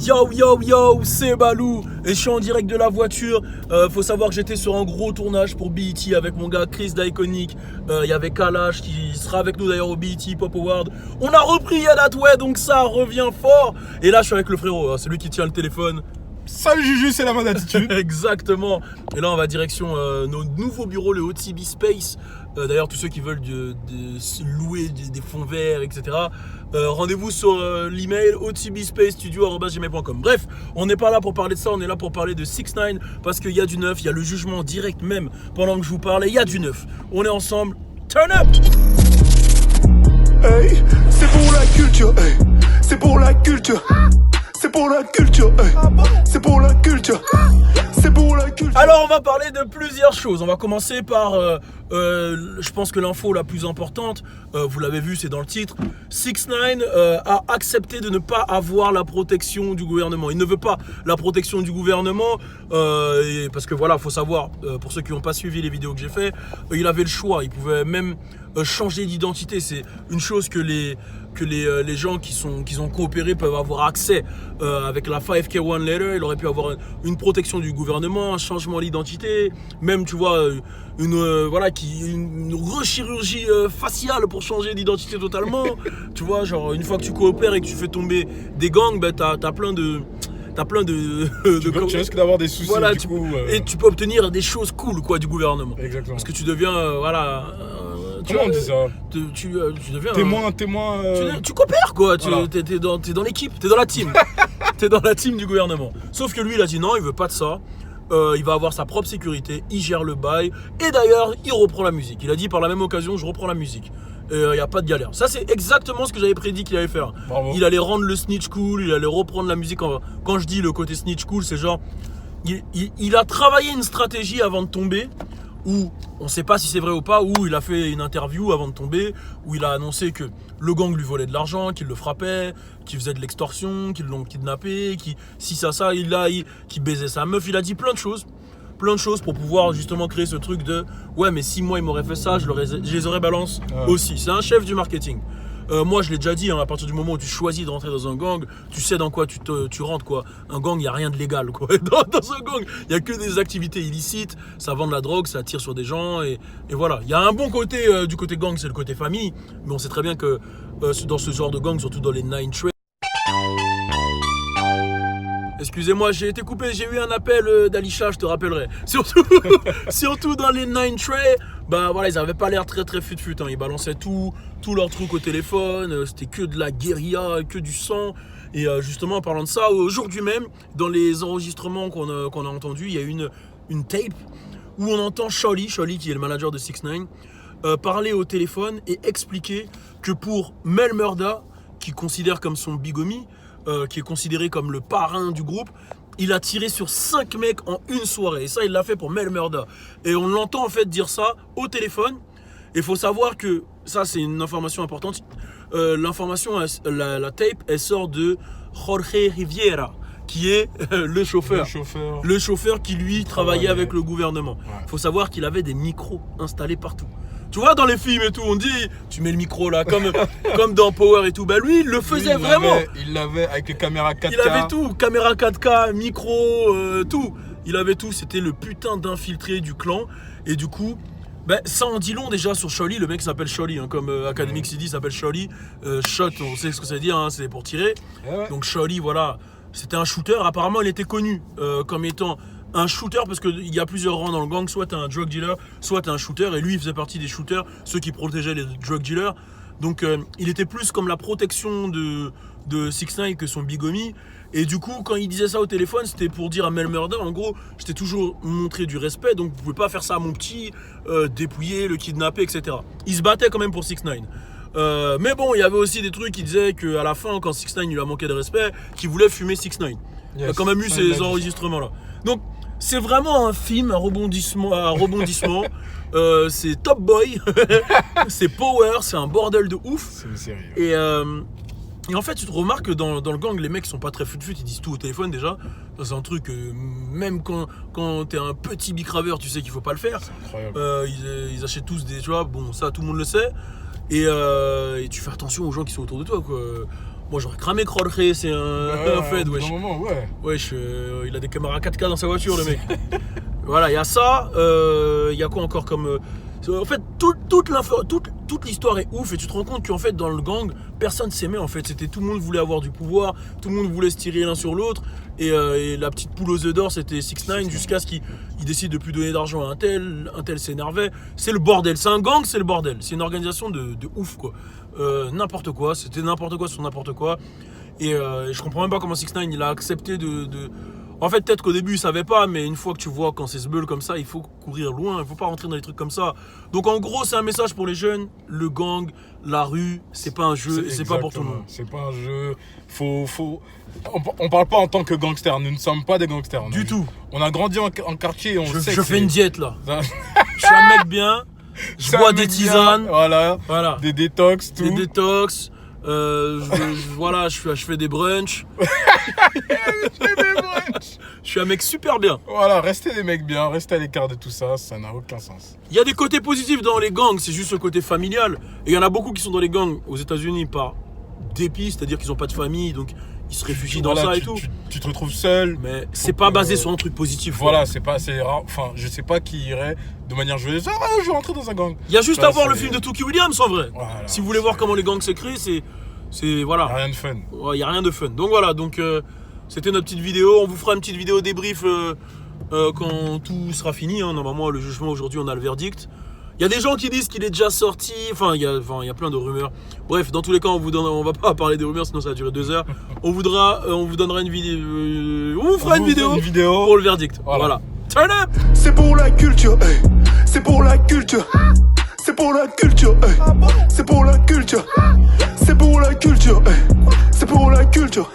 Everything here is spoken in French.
Yo yo yo, c'est Balou et je suis en direct de la voiture. Faut savoir que j'étais sur un gros tournage pour BET avec mon gars Chris d'Iconic. Il y avait Kalash qui sera avec nous d'ailleurs au BET Pop Award. On a repris Yadatway, donc ça revient fort. Et là je suis avec le frérot, celui qui tient le téléphone. Salut Juju, c'est la bonne attitude. Exactement. Et là on va direction nos nouveaux bureaux, le OTB Space. D'ailleurs tous ceux qui veulent louer des fonds verts, etc. Rendez-vous sur l'email otbspacestudio@gmail.com. Bref, on n'est pas là pour parler de ça, on est là pour parler de 6ix9ine parce qu'il y a du neuf, il y a le jugement direct même pendant que je vous parlais, il y a du neuf. On est ensemble, turn up. Hey, c'est pour la culture, hey, c'est pour la culture. C'est pour la culture, hey. C'est pour la culture. C'est pour la culture. Alors on va parler de plusieurs choses. On va commencer par, je pense que l'info la plus importante, vous l'avez vu, c'est dans le titre. 6ix9ine a accepté de ne pas avoir la protection du gouvernement. Il ne veut pas la protection du gouvernement parce que voilà, faut savoir, pour ceux qui n'ont pas suivi les vidéos que j'ai fait, il avait le choix. Il pouvait même changer d'identité. C'est une chose que les gens qui ont coopéré peuvent avoir accès avec la 5K1 letter. Il aurait pu avoir une protection du gouvernement, un changement d'identité, même tu vois une rechirurgie faciale pour changer d'identité totalement. Tu vois, genre une fois que tu coopères et que tu fais tomber des gangs, ben t'as plein de tu risques d'avoir des soucis, voilà, et tu peux obtenir des choses cool quoi du gouvernement. Exactement. Parce que tu deviens comment on dit ça? Tu deviens témoin. Tu coopères quoi, voilà. t'es dans l'équipe, t'es dans la team. T'es dans la team du gouvernement. Sauf que lui il a dit non, il veut pas de ça. Il va avoir sa propre sécurité, il gère le bail et d'ailleurs il reprend la musique. Il a dit par la même occasion je reprends la musique. Il n'y a pas de galère. Ça c'est exactement ce que j'avais prédit qu'il allait faire. Bravo. Il allait rendre le snitch cool, il allait reprendre la musique. Quand je dis le côté snitch cool, c'est genre il a travaillé une stratégie avant de tomber, où on ne sait pas si c'est vrai ou pas, où il a fait une interview avant de tomber, où il a annoncé que le gang lui volait de l'argent, qu'il le frappait, qu'il faisait de l'extorsion, qu'ils l'ont kidnappé, qu'il baisait sa meuf. Il a dit plein de choses pour pouvoir justement créer ce truc de ouais mais si moi il m'aurait fait ça, je les aurais balance aussi. C'est un chef du marketing. Moi je l'ai déjà dit, à partir du moment où tu choisis de rentrer dans un gang, tu sais dans quoi tu rentres quoi. Un gang, il n'y a rien de légal quoi. Dans un gang, il n'y a que des activités illicites, ça vend de la drogue, ça tire sur des gens et voilà. Il y a un bon côté du côté gang, c'est le côté famille, mais on sait très bien que dans ce genre de gang, surtout dans les 9 Trey. Excusez-moi, j'ai été coupé, j'ai eu un appel d'Alisha, je te rappellerai. Surtout dans les 9 Trey, bah voilà, ils avaient pas l'air très très fut-fut, hein. Ils balançaient tout leur truc au téléphone, c'était que de la guérilla, que du sang. Et justement, en parlant de ça, aujourd'hui même, dans les enregistrements qu'on a entendus, il y a une tape où on entend Shawty qui est le manager de 6ix9ine, parler au téléphone et expliquer que pour Mel Murda, qu'il considère comme son bigomie, qui est considéré comme le parrain du groupe, il a tiré sur 5 mecs en une soirée. Et ça, il l'a fait pour Mel Murda. Et on l'entend en fait dire ça au téléphone. Et il faut savoir que, ça c'est une information importante, la tape, elle sort de Jorge Riviera, qui est le chauffeur. Le chauffeur qui lui travaillait avec le gouvernement. Il faut savoir qu'il avait des micros installés partout. Tu vois, dans les films et tout, on dit, tu mets le micro là, comme dans Power et tout. Bah lui, il le faisait vraiment. Il l'avait avec les caméras 4K. Il avait tout, caméra 4K, micro, tout. Il avait tout, c'était le putain d'infiltré du clan. Et du coup, bah, ça en dit long déjà sur Shawty. Le mec s'appelle Shawty, hein, comme Academic CD s'appelle Shawty. Shot, on sait ce que ça veut dire, hein, c'est pour tirer. Ouais. Donc Shawty, voilà, c'était un shooter. Apparemment, il était connu comme étant un shooter parce qu'il y a plusieurs rangs dans le gang, soit t'es un drug dealer, soit t'es un shooter, et lui il faisait partie des shooters, ceux qui protégeaient les drug dealers. Donc il était plus comme la protection de 6ix9ine que son bigomie. Et du coup quand il disait ça au téléphone, c'était pour dire à Mel Murda, en gros, je t'ai toujours montré du respect, donc vous pouvez pas faire ça à mon petit, dépouiller, le kidnapper, etc. Il se battait quand même pour 6ix9ine. Mais bon, il y avait aussi des trucs qui disaient qu'à la fin, quand 6ix9ine lui a manqué de respect, qu'il voulait fumer 6ix9ine. Yes. Il a quand même eu ces enregistrements là. Donc c'est vraiment un film, un rebondissement. C'est Top Boy, c'est Power, c'est un bordel de ouf. C'est une série. Et en fait, tu te remarques que dans le gang, les mecs sont pas très fut-fut, ils disent tout au téléphone déjà. C'est un truc, même quand t'es un petit bicraveur, tu sais qu'il faut pas le faire. C'est incroyable. Ils achètent tous des, tu vois, bon, ça tout le monde le sait. Et tu fais attention aux gens qui sont autour de toi, quoi. Moi j'aurais cramé Jorge, c'est un fait, wesh. Moment, ouais. Wesh, il a des caméras 4K dans sa voiture, le mec. Voilà, il y a ça. Il y a quoi encore comme. En fait, toute l'histoire est ouf et tu te rends compte qu'en fait, dans le gang, personne s'aimait en fait. Tout le monde voulait avoir du pouvoir, tout le monde voulait se tirer l'un sur l'autre. Et la petite poule aux œufs d'or, c'était 6ix9ine jusqu'à ce qu'il décide de plus donner d'argent à un tel s'énervait. C'est le bordel, c'est un gang, c'est le bordel. C'est une organisation de ouf quoi. N'importe quoi, c'était n'importe quoi sur n'importe quoi. Et je comprends même pas comment 6ix9ine il a accepté de... En fait, peut-être qu'au début, il savait pas, mais une fois que tu vois quand c'est ce bull comme ça, il faut courir loin, il faut pas rentrer dans des trucs comme ça. Donc en gros, c'est un message pour les jeunes, le gang, la rue, c'est pas un jeu, c'est pas pour tout le monde. C'est pas un jeu, on parle pas en tant que gangsters, nous ne sommes pas des gangsters. Du tout. On a grandi en quartier, on sait je fais une diète là. Je suis un mec bien, je bois des tisanes. Voilà. Des détox, tout. Des détox. Voilà, je fais des brunchs. Je suis un mec super bien. Voilà, restez des mecs bien, restez à l'écart de tout ça, ça n'a aucun sens. Il y a des côtés positifs dans les gangs, c'est juste le côté familial. Et il y en a beaucoup qui sont dans les gangs aux États-Unis par dépit, c'est-à-dire qu'ils n'ont pas de famille, donc ils se réfugient dans ça et tout. Tu te retrouves seul. Mais c'est pas basé sur un truc positif. Voilà, c'est rare. Enfin, je sais pas qui irait de manière joyeuse. Ah, je vais rentrer dans un gang. Il y a juste à voir le film de Tookie Williams en vrai. Voilà, si vous voulez voir comment les gangs se créent, c'est voilà. Il n'y a rien de fun. Il n'y a rien de fun. Donc voilà, c'était notre petite vidéo. On vous fera une petite vidéo débrief quand tout sera fini. Hein. Normalement, le jugement aujourd'hui, on a le verdict. Il y a des gens qui disent qu'il est déjà sorti. Enfin, il y a plein de rumeurs. Bref, dans tous les cas, on va pas parler des rumeurs, sinon ça va durer 2 heures. On vous donnera une vidéo. On vous fera une vidéo pour le verdict. Voilà. Turn up. C'est pour la culture, hey. C'est pour la culture. C'est pour la culture, hey. C'est pour la culture. C'est pour la culture, hey. C'est pour la culture.